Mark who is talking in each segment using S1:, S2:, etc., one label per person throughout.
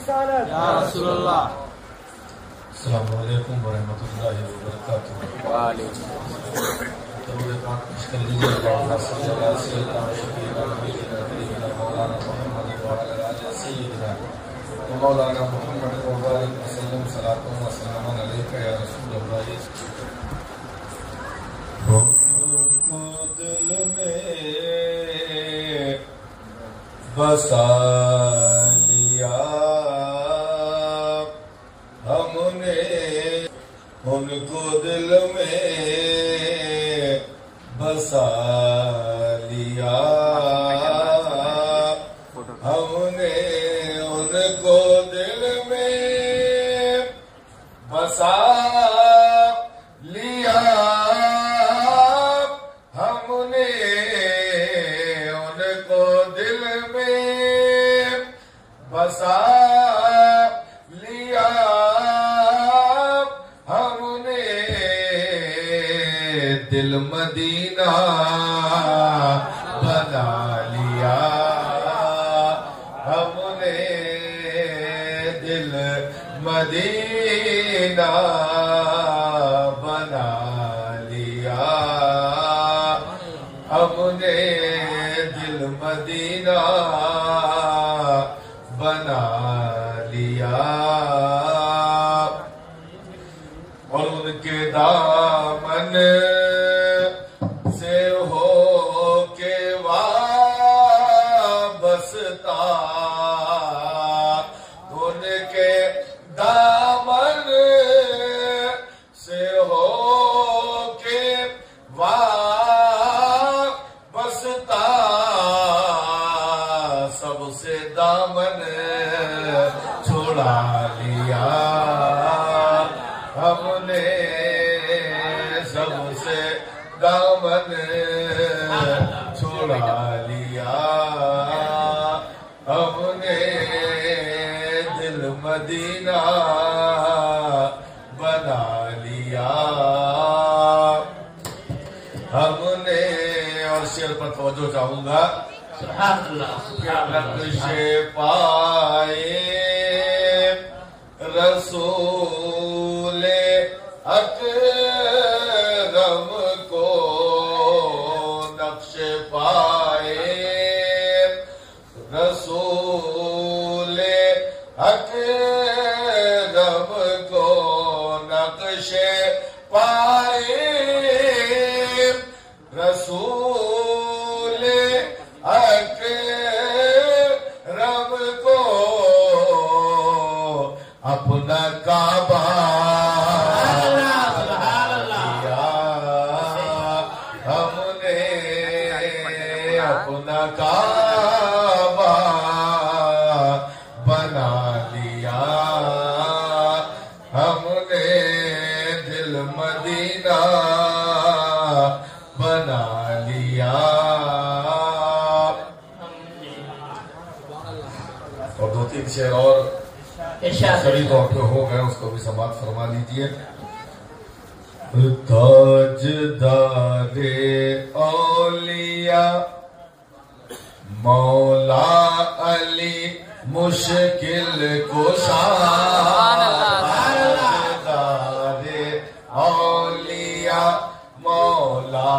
S1: رسالت
S2: یا رسول اللہ.
S3: السلام علیکم ورحمۃ اللہ وبرکاتہ.
S2: وعلیکم
S3: درود پاک پیش کر لیجیے. اللہم صلی علی سیدنا شفیعنا نبینا مولانا محمد وعلی آلہ سیدنا مولانا محمد وبارک وسلم. صلاۃ و سلام علیک یا رسول اللہ. کو دل میں بسا لیا ہم نے, ان کو دل میں بسا لیا ہم نے, ان کو دل میں بسا لیا ہم نے, ان کو دل میں بسا لیا ہم نے, دل مدینہ بنا لیا ہم نے, دل مدینہ بنا لیا ہم نے, دل مدینہ بنا لیا. اور ان کے دامن سے ہو کے وابستہ, ان کے دامن سے ہو کے وابستہ, سب سے دامن چھوڑا لیا ہم نے, سب سے دامن چھوڑا لیا ہم نے, دل مدینہ بنا لیا ہم نے. اور شعر پر توجہ چاہوں گا.
S2: سبحان اللہ.
S3: نقش پائے رسول اکرم کو, نقش پائے رسول اکرم کو, نقش پائے رسول اکرم کو, اپنا کعبہ لیا ہم نے, اپنا کعبہ بنا لیا ہم نے, دل مدینہ بنا لیا. اور دو تین شعر اور شری طور پہ ہو گئے, اس کو بھی سماعت فرما لیجئے. تاجدار اولیاء مولا علی مشکل کشا, تاجدار اولیاء مولا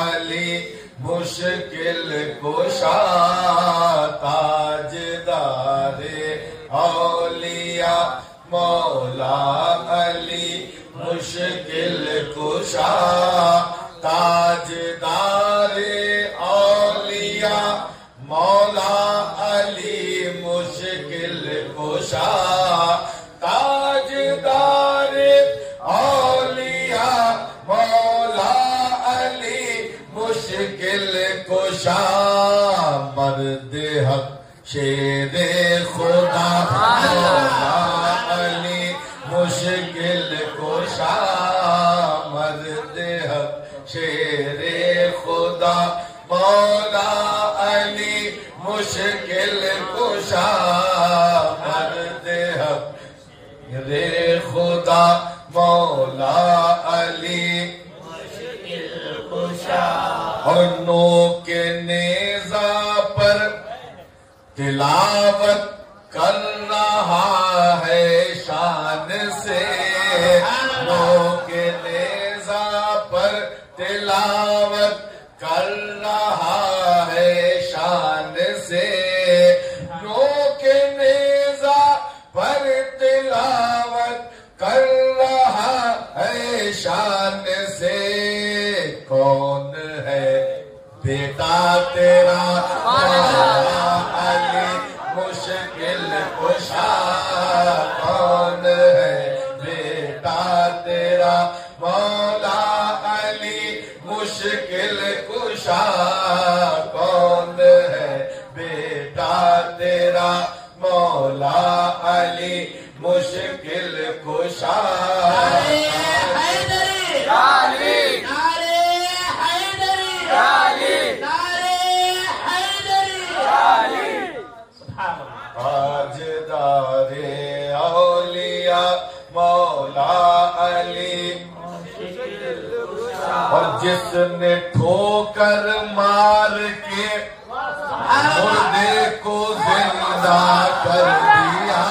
S3: علی مشکل کشا, تاجدار اولیاء مولا علی مشکل کشا, تاجدار اولیاء مولا علی مشکل کشا, تاجدار اولیاء مولا علی مشکل کشا, مرد حق شیر خدا مولا علی مشکل کشا, مرد حق شیر خدا مولا علی مشکل کشا, مرد حق شیر خدا مولا علی مشکل کشا. اور نو کے نیزہ پر تلاوت کر رہا تیرا مولا علی مشکل کشا کون ہے بیٹا تیرا مولا علی مشکل کشا کون ہے بیٹا تیرا مولا علی مشکل کشا تاجدار اولیاء مولا علی اور جس نے ٹھوکر مار کے مردے کو زندہ کر دیا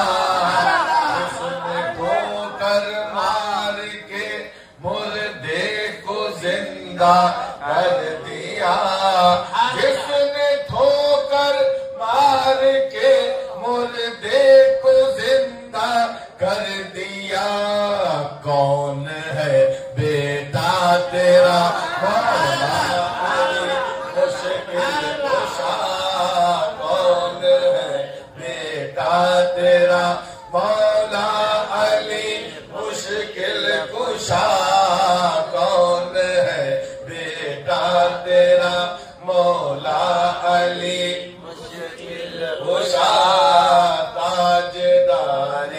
S3: جس نے ٹھوکر مار کے مردے کو زندہ کر دیا جس نے ٹھوکر مار کے مردے کو زندہ کر دیا کون ہے بیٹا تیرا مولا علی مشکل کشا کون ہے بیٹا تیرا مولا علی مشکل کشا کون ہے بیٹا تیرا مولا علی کشا تاجدار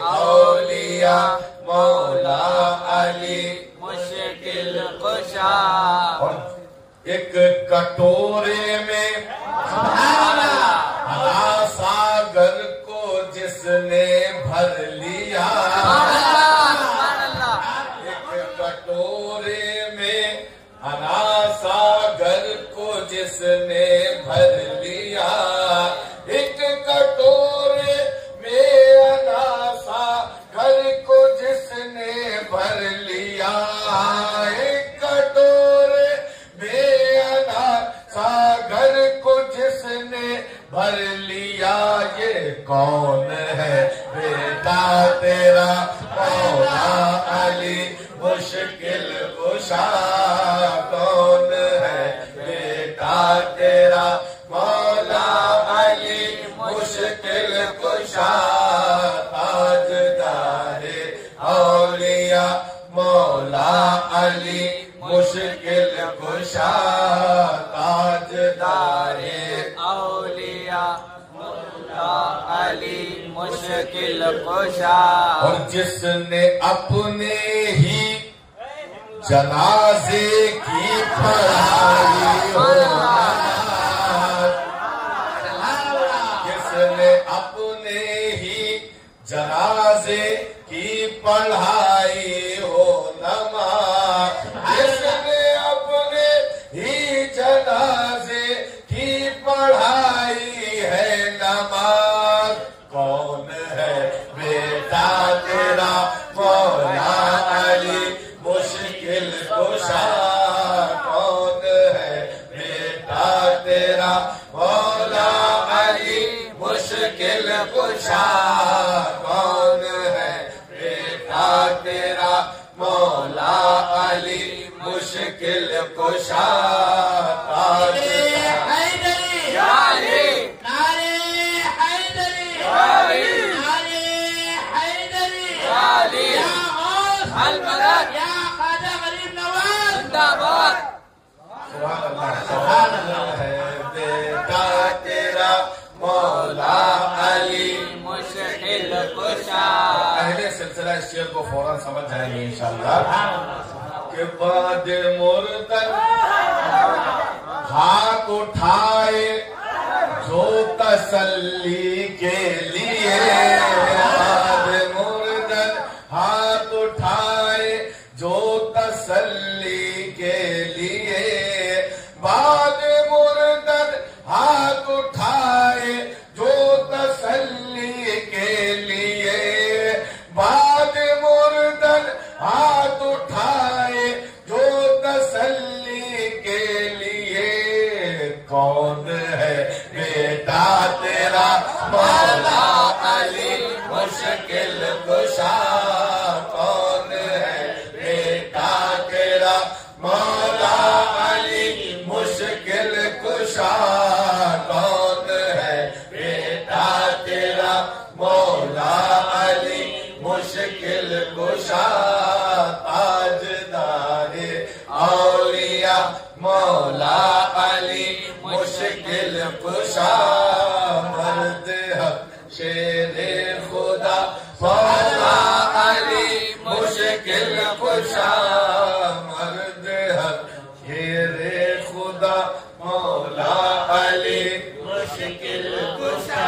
S3: اولیاء مولا علی
S2: مشکل کشا
S3: اور ایک کٹورے میں ساگر کو جس نے بھر لیا ایک کٹورے میں ساگر کو جس نے بھر لیا ایک کٹورے میں ساگر کو جس نے بھر لیا ایک کٹورے میں ساگر کو جس نے بھر لیا یہ کون ہے بیٹا تیرا مولا علی مشکل کشا کون ہے بیٹا تیرا مولا علی مشکل کشا تاجدار اولیاء مولا علی مشکل کشا تاجدار
S2: اولیاء مولا علی مشکل کشا
S3: اور جس نے اپنے ہی جنازے کی پڑھائی ہو جس نے اپنے ہی جنازے کی پڑھائی ہو نماز جس نے اپنے ہی جنازے کی پڑھائی ہے نماز کون ہے بیٹا تیرا مولا علی مشکل کشا کون ہے بیٹا تیرا مولا علی مشکل کشا کون ہے بیٹا تیرا مولا علی مشکل کشا سبحان اللہ ہے بیٹا تیرا مولا علی
S2: مشکل کشا
S3: پہلے سلسلہ اس شعر کو فوراً سمجھ جائیں گے انشاءاللہ کہ بعد مردن ہاتھ اٹھائے جو تسلی کے لیے بعد مردن ہاتھ اٹھائے جو تسلی کے لیے بعد مردن ہاتھ اٹھائے جو تسلی کے لیے بعد مردن ہاتھ اٹھائے جو تسلی کے لیے کون ہے بیٹا تیرا مولا علی مشکل کشا کون ہے بیٹا تیرا مولا علی مشکل کشا شیر خدا مولا علی مشکل کشا مرد حق شیر خدا مولا علی مشکل کشا.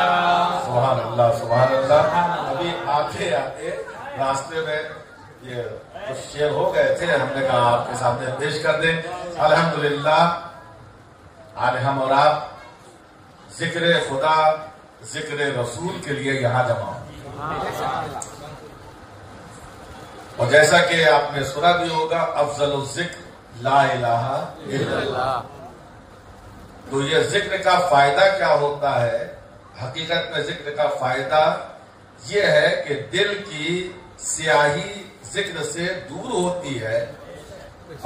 S3: سبحان اللہ سبحان اللہ. ابھی آتے آتے راستے میں یہ کچھ شعر ہو گئے تھے, ہم نے کہا آپ کے سامنے پیش کر دیں. الحمدللہ آج ہم اور آپ ذکر خدا ذکر رسول کے لیے یہاں جمع ہوں. اور جیسا کہ آپ نے سنا بھی ہوگا افضل الذکر لا الہ الا اللہ. تو یہ ذکر کا فائدہ کیا ہوتا ہے؟ حقیقت میں ذکر کا فائدہ یہ ہے کہ دل کی سیاہی ذکر سے دور ہوتی ہے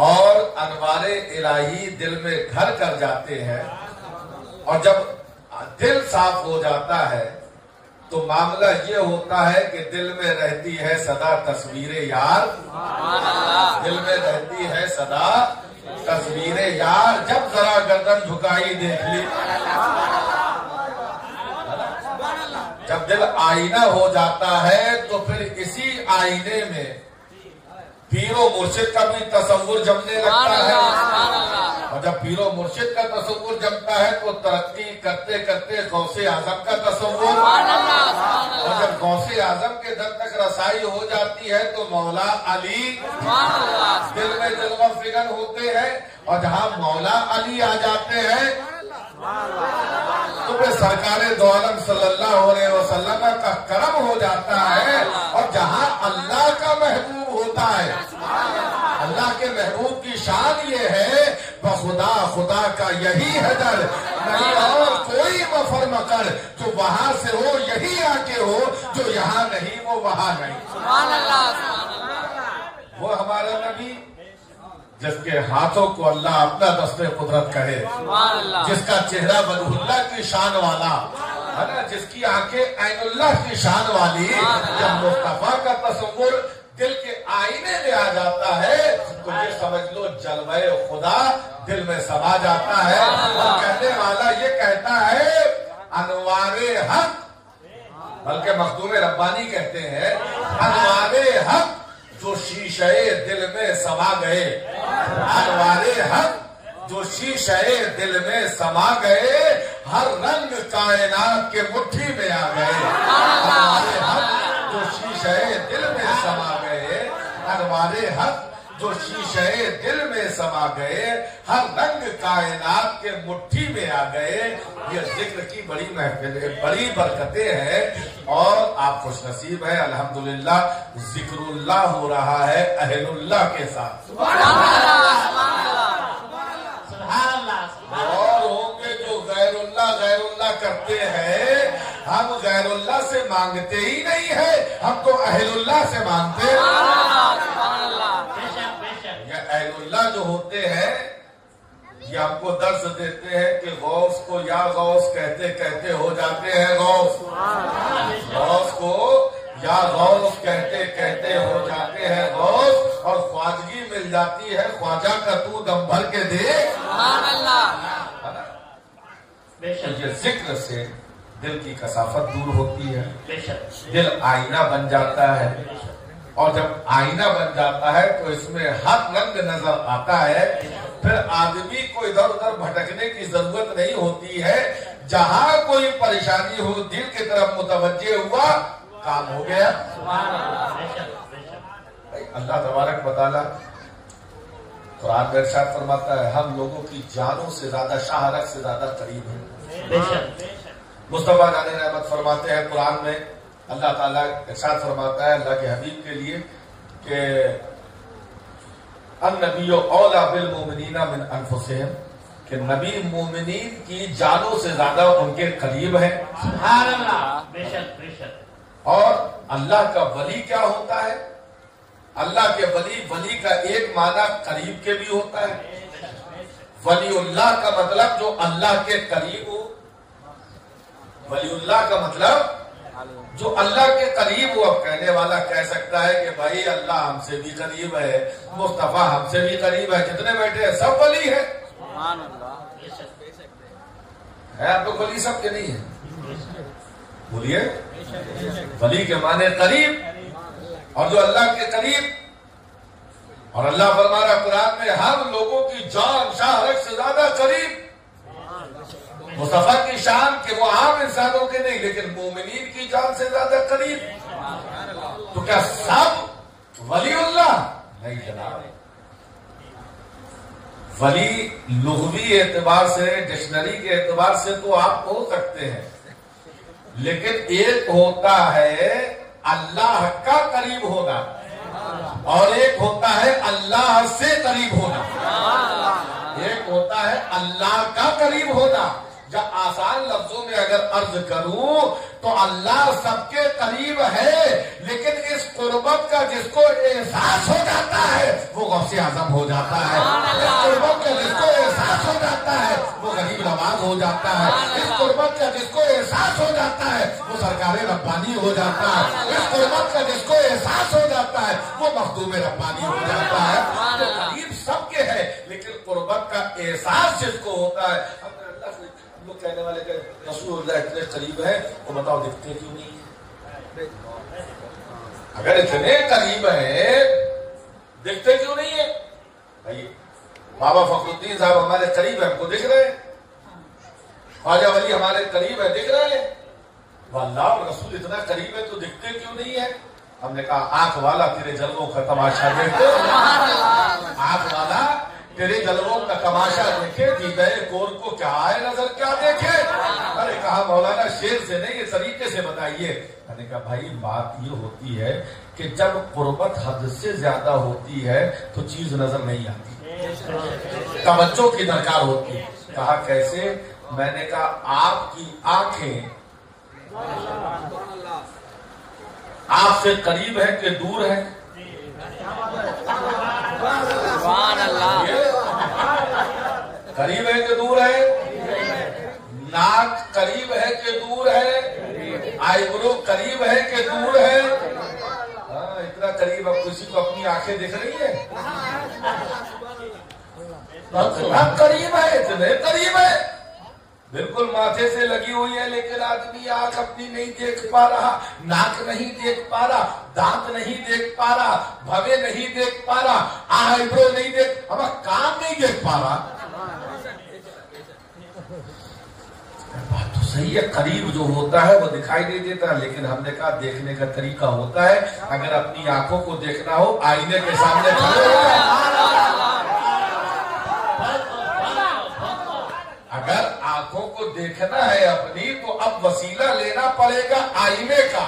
S3: اور انوار الہی دل میں گھر کر جاتے ہیں. اور جب دل صاف ہو جاتا ہے تو معاملہ یہ ہوتا ہے کہ دل میں رہتی ہے سدا تصویر یار. دل میں رہتی ہے سدا تصویر یار. جب ذرا گردن جھکائی دیکھ لی, جب دل آئینہ ہو جاتا ہے تو پھر اسی آئینے میں پیر و مرشد کا بھی تصور جمنے لگتا ہے. اور جب پیر و مرشد کا تصور جمتا ہے تو ترقی کرتے کرتے غوث اعظم کا تصور, اور جب غوث اعظم کے در تک رسائی ہو جاتی ہے تو مولا علی دل میں جلوہ فکر ہوتے ہیں. اور جہاں مولا علی آ جاتے ہیں تو پھر سرکار دو عالم صلی اللہ علیہ وسلم کا کرم ہو جاتا ہے. اور جہاں اللہ کا محبوب ہوتا ہے, اللہ کے محبوب کی شان یہ ہے بخدا خدا کا یہی ہے در, نہیں اور کوئی مفر مکر جو وہاں سے ہو یہی آ کے ہو, جو یہاں نہیں وہ وہاں نہیں. وہ ہمارا نبی جس کے ہاتھوں کو اللہ اپنا دست قدرت کہے, جس کا چہرہ وجہ اللہ کی شان والا ہے نا, جس کی آنکھیں عین اللہ کی شان والی, جب مصطفیٰ کا تصور دل کے آئینے میں آ جاتا ہے تو یہ سمجھ لو جلوہ خدا دل میں سما جاتا ہے. اور کہنے والا یہ کہتا ہے انوار حق, بلکہ مخدوم ربانی کہتے ہیں انوار حق جو شیشے دل میں سما گئے, انوار حق جو شیشے دل میں سما گئے, ہر رنگ کائنات کے مٹھی میں آ گئے. انوار حق جو شیشے دل میں سما گئے, انوار حق جو شیشے دل میں سما گئے, ہر رنگ کائنات کے مٹھی میں آ گئے. یہ ذکر کی بڑی محفل بڑی برکتیں ہیں اور آپ خوش نصیب ہیں. الحمدللہ ذکر اللہ ہو رہا ہے اہل اللہ کے ساتھ. اور ہوں گے جو غیر اللہ کرتے ہیں, ہم غیر اللہ سے مانگتے ہی نہیں ہیں, ہم تو اہل اللہ سے مانگتے ہیں. اہل اللہ جو ہوتے ہیں یہ ہم کو درس دیتے ہیں کہ غوث کو یا غوث کہتے کہتے ہو جاتے ہیں غوث. غوث کو یا غوث کہتے کہتے ہو جاتے ہیں غوث, اور خواجگی مل جاتی ہے خواجہ کا تو دم بھر کے دیکھ. یہ ذکر سے دل کی کثافت دور ہوتی ہے, دل آئینہ بن جاتا ہے, اور جب آئینہ بن جاتا ہے تو اس میں حق رنگ نظر آتا ہے. پھر آدمی کو ادھر ادھر بھٹکنے کی ضرورت نہیں ہوتی ہے. جہاں کوئی پریشانی ہو دل کی طرف متوجہ ہوا کام ہو گیا. اللہ تبارک و تعالی قرآن میں ارشاد فرماتا ہے ہم لوگوں کی جانوں سے زیادہ شاہرگ سے زیادہ قریب ہیں. مصطفیٰ نانی رحمت فرماتے ہیں قرآن میں, اللہ تعالیٰ ارشاد فرماتا ہے اللہ کے حبیب کے لیے کہ النبی اولیٰ بالمؤمنین من انفسہم, کہ نبی مومنین کی جانوں سے زیادہ ان کے قریب ہے. سبحان اللہ. بے شک بے شک. اور اللہ کا ولی کیا ہوتا ہے؟ اللہ کے ولی کا ایک معنی قریب کے بھی ہوتا ہے. ولی اللہ کا مطلب جو اللہ کے قریب ہو, ولی اللہ کا مطلب جو اللہ کے قریب ہو. اب کہنے والا کہہ سکتا ہے کہ بھائی اللہ ہم سے بھی قریب ہے, مصطفیٰ ہم سے بھی قریب ہے, جتنے بیٹھے ہیں سب ولی ہے. اب تو ولی سب کے نہیں ہے. بولیے، ولی کے معنی قریب، اور جو اللہ کے قریب، اور اللہ فرما رہا قرآن میں ہم لوگوں کی جان شاہرگ سے زیادہ قریب. مصطفیٰ کی شان کہ وہ عام انسانوں کے نہیں لیکن مومنین کی جان سے زیادہ قریب. تو کیا سب ولی اللہ؟ نہیں جناب. ولی لغوی اعتبار سے، ڈکشنری کے اعتبار سے تو آپ ہو سکتے ہیں، لیکن ایک ہوتا ہے اللہ کا قریب ہونا اور ایک ہوتا ہے اللہ سے قریب ہونا. ایک ہوتا ہے اللہ کا قریب ہونا. جب آسان لفظوں میں اگر عرض کروں تو اللہ سب کے قریب ہے، لیکن اس قربت کا جس کو احساس ہو جاتا ہے وہ غوث اعظم ہو جاتا ہے. اس قربت کا جس کو احساس ہو جاتا ہے وہ غریب نواز ہو جاتا ہے. اس قربت کا جس کو احساس ہو جاتا ہے وہ سرکار ربانی ہو جاتا ہے. اس قربت کا جس کو احساس ہو جاتا ہے وہ مخدوم ربانی ہو جاتا ہے. تو قریب سب کے ہے، لیکن قربت کا احساس جس کو ہوتا ہے. لوگ کہنے والے کہ رسول اللہ اتنے قریب ہے تو بتاؤ دکھتے کیوں نہیں ہے؟ اگر اتنے قریب ہے دکھتے کیوں نہیں ہے؟ بھائی بابا فخر الدین صاحب ہمارے قریب ہے، ہم کو دکھ رہے ہیں. خواجہ ولی ہمارے قریب ہے، دکھ رہے ہیں. اللہ رسول اتنا قریب ہے تو دکھتے کیوں نہیں ہے؟ ہم نے کہا آنکھ والا تیرے جلووں کا تماشا دیکھتے. آنکھ والا تیرے جلووں کا تماشا دیکھے، دیدہ کور کو کیا آئے نظر کیا دیکھے. ارے کہا مولانا شیر سے نہیں، یہ طریقے سے بتائیے. میں نے کہا بھائی بات یہ ہوتی ہے کہ جب قربت حد سے زیادہ ہوتی ہے تو چیز نظر نہیں آتی، توجہ کی درکار ہوتی ہے. کہا کیسے؟ میں نے کہا آپ کی آنکھیں آپ سے قریب ہے کہ دور ہے؟ قریب ہے کہ دور ہے؟ ناک قریب ہے کہ دور ہے؟ آئی برو قریب ہے کہ دور ہے؟ اتنا قریب. اب کسی کو اپنی آنکھیں دکھ رہی ہے؟ قریب ہے، اتنے قریب ہے، بالکل ماتھے سے لگی ہوئی ہے، لیکن آدمی آنکھ اپنی نہیں دیکھ پا رہا، ناک نہیں دیکھ پا رہا، دانت نہیں دیکھ پا رہا، بھوے نہیں دیکھ پا رہا، آئی برو نہیں دیکھ، ہمارا کام نہیں دیکھ پا رہا. بات تو صحیح ہے، قریب جو ہوتا ہے وہ دکھائی نہیں دیتا، لیکن ہم نے کہا دیکھنے کا طریقہ ہوتا ہے. اگر اپنی آنکھوں کو دیکھنا ہو آئینے کے سامنے کھڑے ہو جائے. اگر آنکھوں کو دیکھنا ہے اپنی تو اب وسیلہ لینا پڑے گا آئینے کا.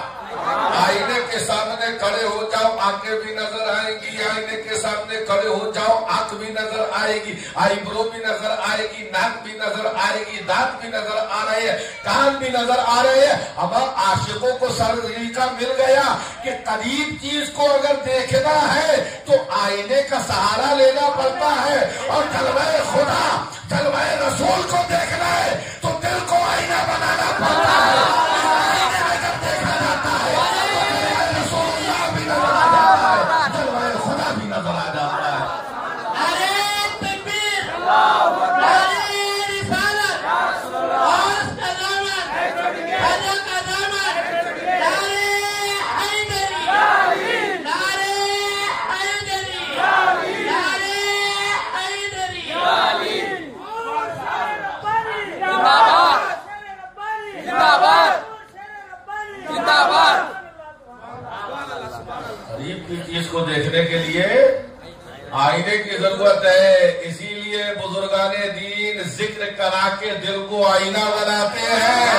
S3: آئینے کے سامنے کھڑے ہو جاؤ، آنکھیں بھی نظر آئیں گی. آئینے کے سامنے کھڑے ہو جاؤ، آنکھ بھی نظر آئے گی، آئی برو بھی نظر آئے گی، ناک بھی نظر آئے گی، دانت بھی نظر آ رہے ہیں، کان بھی نظر آ رہے ہیں. اب عاشقوں کو سلیقہ مل گیا کہ قریب چیز کو اگر دیکھنا ہے تو آئینے کا سہارا لینا پڑتا ہے، اور جلوہ خدا جلوہ رسول کو دیکھنا ہے تو دل کو آئینہ بنانا پڑتا ہے. آئینے میں جب دیکھا جاتا ہے تو رسول اللہ بھی نظر آ جاتا ہے، جلوہ خدا بھی نظر آ جاتا ہے.
S1: نعرہ تکبیر، نعرہ رسالت، اور قدامت، حضرت قدامت، نعرہ حیدری، نعرہ حیدری، نعرہ حیدری.
S3: قریب کی چیز کو دیکھنے کے لیے آئینے کی ضرورت ہے. اسی لیے بزرگان دین ذکر کرا کے دل کو آئینہ بناتے ہیں،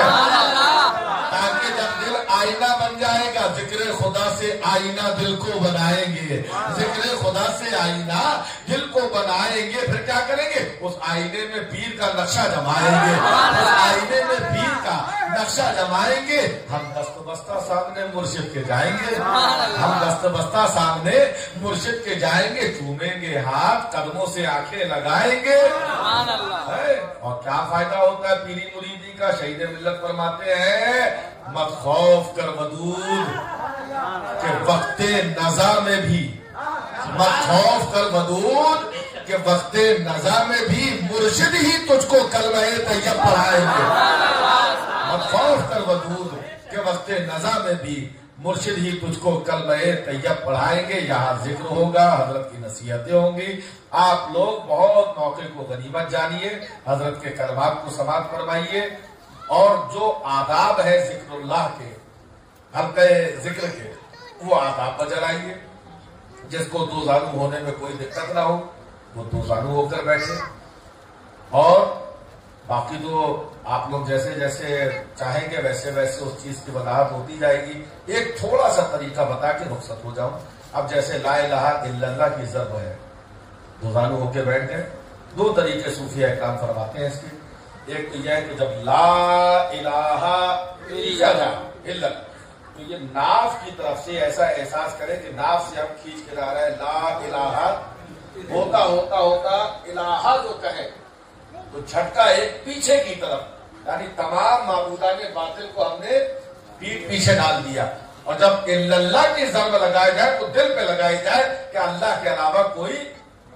S3: تاکہ جب دل آئینہ بن جائے گا ذکر خدا سے آئینہ دل کو بنائیں گے. ذکر خدا سے آئینہ دل کو بنائیں گے، پھر کیا کریں گے؟ اس آئینے میں پیر کا نقشہ جمائیں گے. اس آئینے میں پیر کا نقشہ جمائیں گے. ہم دست بستہ سامنے مرشد کے جائیں گے، ہم دست بستہ سامنے مرشد کے جائیں گے، چومیں گے ہاتھ، قدموں سے آنکھیں لگائیں گے. اور کیا فائدہ ہوتا ہے پیری مریدی کا؟ شہید ملت فرماتے ہیں مت خوف کر ودود کہ وقت نزا میں بھی، مت خوف کر ودود کہ وقت نزا میں بھی مرشد ہی تجھ کو کلمہ طیب پڑھائیں گے. مت خوف کر ودود کہ کہ وقت نزا میں بھی مرشد ہی تجھ کو کلمہ طیب پڑھائیں گے. یہاں ذکر ہوگا، حضرت کی نصیحتیں ہوں گی. آپ لوگ بہت موقع کو غنیمت جانیے، حضرت کے کلمات کو سماعت فرمائیے، اور جو آداب ہے ذکر اللہ کے، حلقہ ذکر کے، وہ آداب پر جلائیے. جس کو دو زانو ہونے میں کوئی دقت نہ ہو وہ دو زانو ہو کر بیٹھے، اور باقی تو آپ لوگ جیسے جیسے چاہیں گے ویسے ویسے اس چیز کی وضاحت ہوتی جائے گی. ایک تھوڑا سا طریقہ بتا کے رخصت ہو جاؤں. اب جیسے لا الہ الا اللہ کی ضرب ہے، دو زانو ہو کے بیٹھ گئے. دو طریقے صوفیہ اکرام فرماتے ہیں اس کے. ایک تو یہ ہے کہ جب لا الہ الا اللہ تو یہ ناف کی طرف سے ایسا احساس کرے کہ ناف سے ہم کھینچ کے لا رہے ہیں لا الہ، ہوتا ہوتا ہوتا الہ جو کہے تو جھٹکا ایک پیچھے کی طرف، یعنی تمام معبودان باطل کو ہم نے پیٹ پیچھے ڈال دیا. اور جب اللہ کی ضرب لگائی جائے تو دل پہ لگائی جائے کہ اللہ کے علاوہ کوئی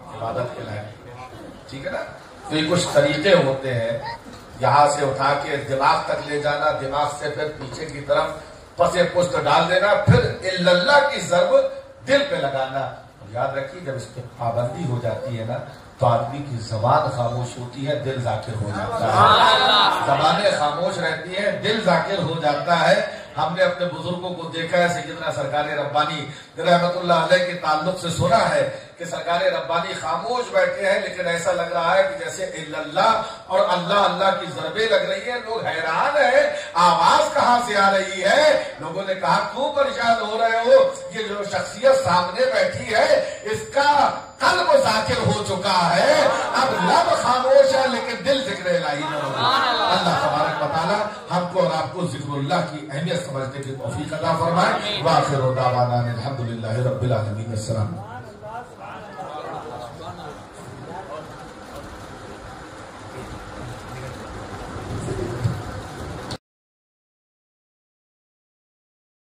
S3: عبادت کے لائق نہیں. ٹھیک ہے نا؟ تو یہ کچھ طریقے ہوتے ہیں. یہاں سے اٹھا کے دماغ تک لے جانا، دماغ سے پھر پیچھے کی طرف پسے پشت ڈال دینا، پھر اللہ کی ضرب دل پہ لگانا. اور یاد رکھیے جب اس پہ پابندی ہو جاتی ہے نا تو آدمی کی زبان خاموش ہوتی ہے، دل ذاکر ہو جاتا ہے. زبانیں خاموش رہتی ہیں، دل ذاکر ہو جاتا ہے. ہم نے اپنے بزرگوں کو دیکھا ہے، سیدنا سرکار ربانی رحمت اللہ علیہ کے تعلق سے سنا ہے کہ سرکار ربانی خاموش بیٹھے ہیں، لیکن ایسا لگ رہا ہے کہ جیسے اللہ اور اللہ اللہ کی ضربیں لگ رہی ہیں. لوگ حیران ہیں آواز کہاں سے آ رہی ہے. لوگوں نے کہا کیوں پریشان ہو رہے ہو؟ یہ جو شخصیت سامنے بیٹھی ہے اس کا قلب ذاکر ہو چکا ہے، اب لب خاموش ہے لیکن دل ذکر الہی نہ ہو. اللہ تبارک و تعالی ہم کو اور آپ کو ذکر اللہ کی اہمیت سمجھنے کی توفیق عطا فرمائے. وآخر دعوانا الحمدللہ رب العالمین. السلام.